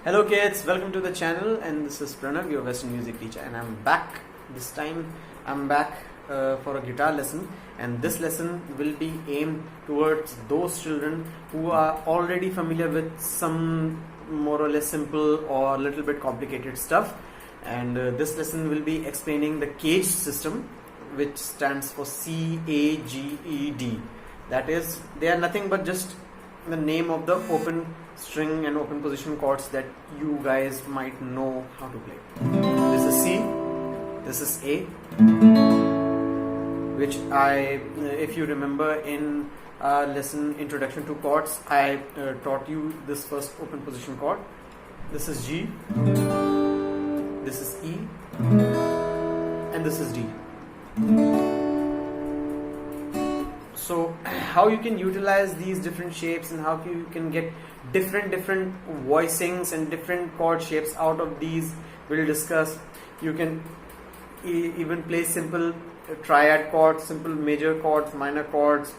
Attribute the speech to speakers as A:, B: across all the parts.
A: Hello kids, welcome to the channel, and this is Pranav, your Western music teacher, and I'm back. This time I'm back for a guitar lesson, and this lesson will be aimed towards those children who are already familiar with some more or less simple or a little bit complicated stuff. And this lesson will be explaining the CAGED system, which stands for CAGED. That is, they are nothing but just the name of the open string and open position chords that you guys might know how to play. This is C, this is A, which if you remember in our lesson Introduction to Chords, I taught you this first open position chord. This is G, this is E, and this is D. So how you can utilize these different shapes and how you can get different voicings and different chord shapes out of these, we'll discuss. You can even play simple triad chords, simple major chords, minor chords,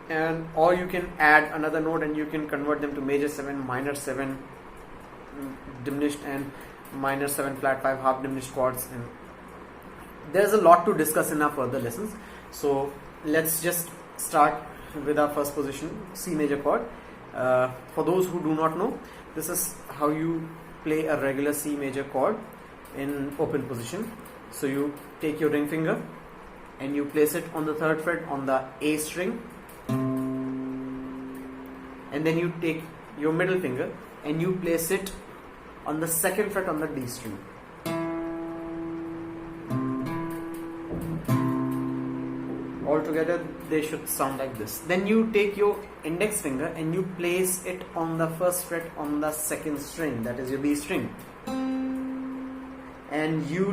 A: and or you can add another note and you can convert them to major 7, minor 7 diminished, and minor 7 flat 5 half diminished chords. And there's a lot to discuss in our further lessons, so let's just start with our first position, C major chord. For those who do not know, this is how you play a regular C major chord in open position. So you take your ring finger and you place it on the 3rd fret on the A string, and then you take your middle finger and you place it on the 2nd fret on the D string. Altogether they should sound like this. Then you take your index finger and you place it on the 1st fret on the 2nd string, that is your B string, and you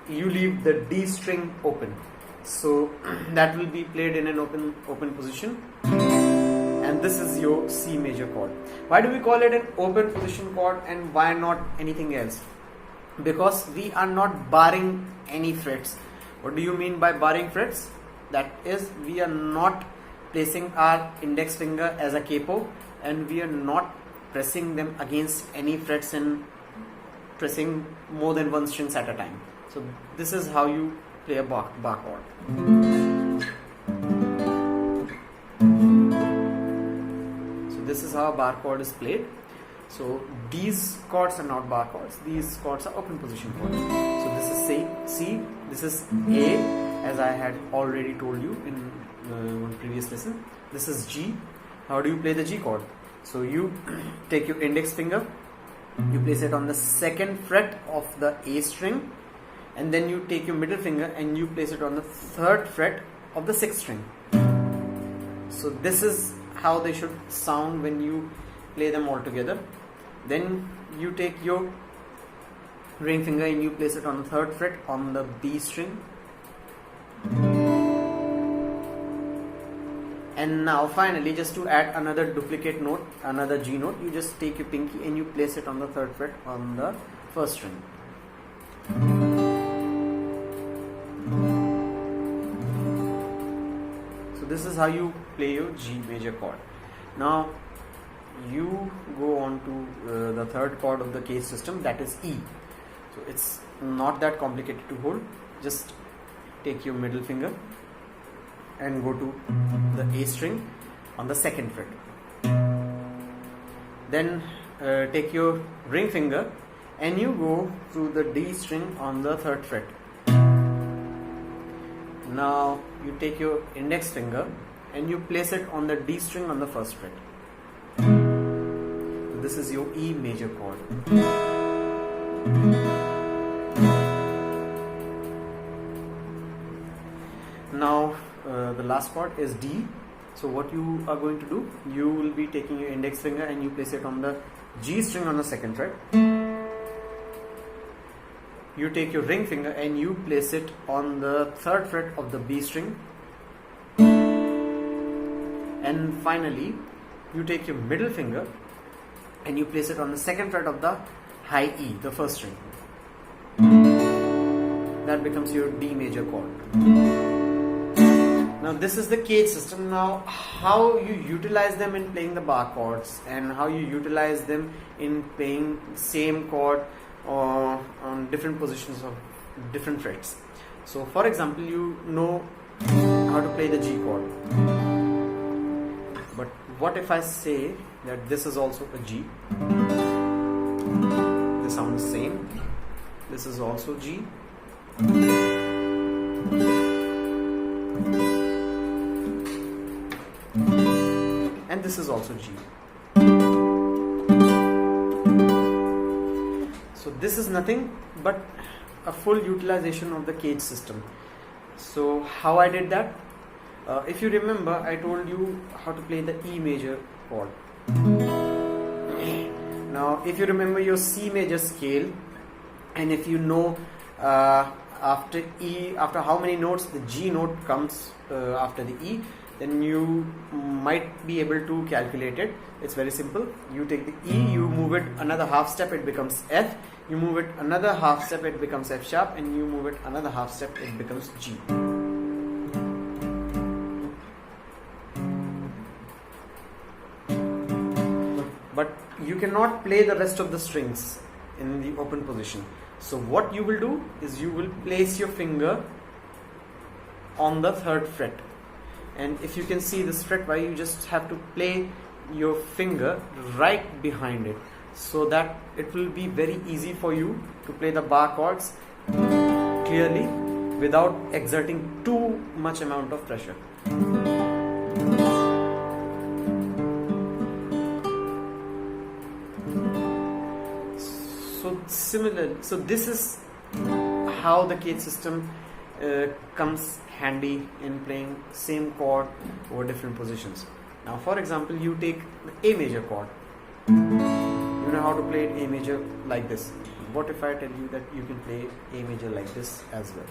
A: leave the D string open. So that will be played in an open position, and this is your C major chord. Why do we call it an open position chord and why not anything else? Because we are not barring any frets. What do you mean by barring frets? That is, we are not placing our index finger as a capo, and we are not pressing them against any frets and pressing more than one strings at a time. So this is how you play a bar chord. So this is how a bar chord is played. So these chords are not bar chords, these chords are open position chords. So this is C, this is A, as I had already told you in one previous lesson. This is G. How do you play the G chord? So you take your index finger, you place it on the 2nd fret of the A string, and then you take your middle finger and you place it on the 3rd fret of the 6th string. So this is how they should sound when you play them all together. Then you take your ring finger and you place it on the 3rd fret on the B string. And now finally, just to add another duplicate note, another G note, you just take your pinky and you place it on the 3rd fret on the 1st string. So this is how you play your G major chord. Now you go on to the 3rd chord of the CAGED system, that is E. So it's not that complicated to hold. Just take your middle finger and go to the A string on the 2nd fret. Then take your ring finger and you go to the D string on the 3rd fret. Now you take your index finger and you place it on the D string on the 1st fret. So this is your E major chord. Now the last chord is D. So what you are going to do, you will be taking your index finger and you place it on the G string on the 2nd fret. You take your ring finger and you place it on the 3rd fret of the B string. And finally, you take your middle finger and you place it on the 2nd fret of the high E, the 1st string. That becomes your D major chord. Now this is the CAGED system. Now how you utilize them in playing the bar chords and how you utilize them in playing same chord or on different positions of different frets. So for example, you know how to play the G chord, but what if I say that this is also a G? They sound the same. This is also G. And this is also G. So this is nothing but a full utilization of the CAGED system. So how I did that? If you remember, I told you how to play the E major chord. Now if you remember your C major scale, and if you know after E, after how many notes the G note comes after the E, then you might be able to calculate it. It's very simple. You take the E, you move it another half step, it becomes F. You move it another half step, it becomes F sharp, and you move it another half step, it becomes G. But you cannot play the rest of the strings in the open position. So what you will do is you will place your finger on the 3rd fret, and if you can see this fret, why you just have to play your finger right behind it, so that it will be very easy for you to play the bar chords clearly without exerting too much amount of pressure. So this is how the CAGED system comes handy in playing same chord over different positions. Now for example, you take the A major chord. You know how to play A major like this. What if I tell you that you can play A major like this as well?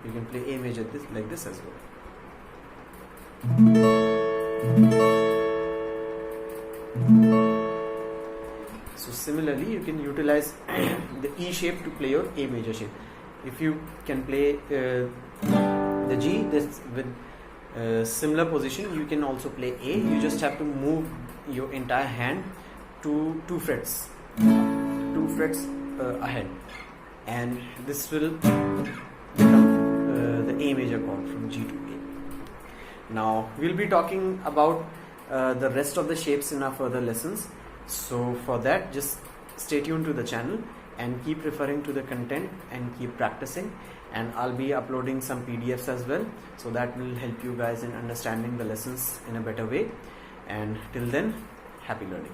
A: You can play A major like this as well. So similarly, you can utilize the E shape to play your A major shape. If you can play the G this with similar position, you can also play A. You just have to move your entire hand to 2 frets ahead, and this will become the A major chord from G to A. Now we'll be talking about the rest of the shapes in our further lessons. So for that, just stay tuned to the channel and keep referring to the content and keep practicing, and I'll be uploading some PDFs as well, so that will help you guys in understanding the lessons in a better way. And till then, happy learning.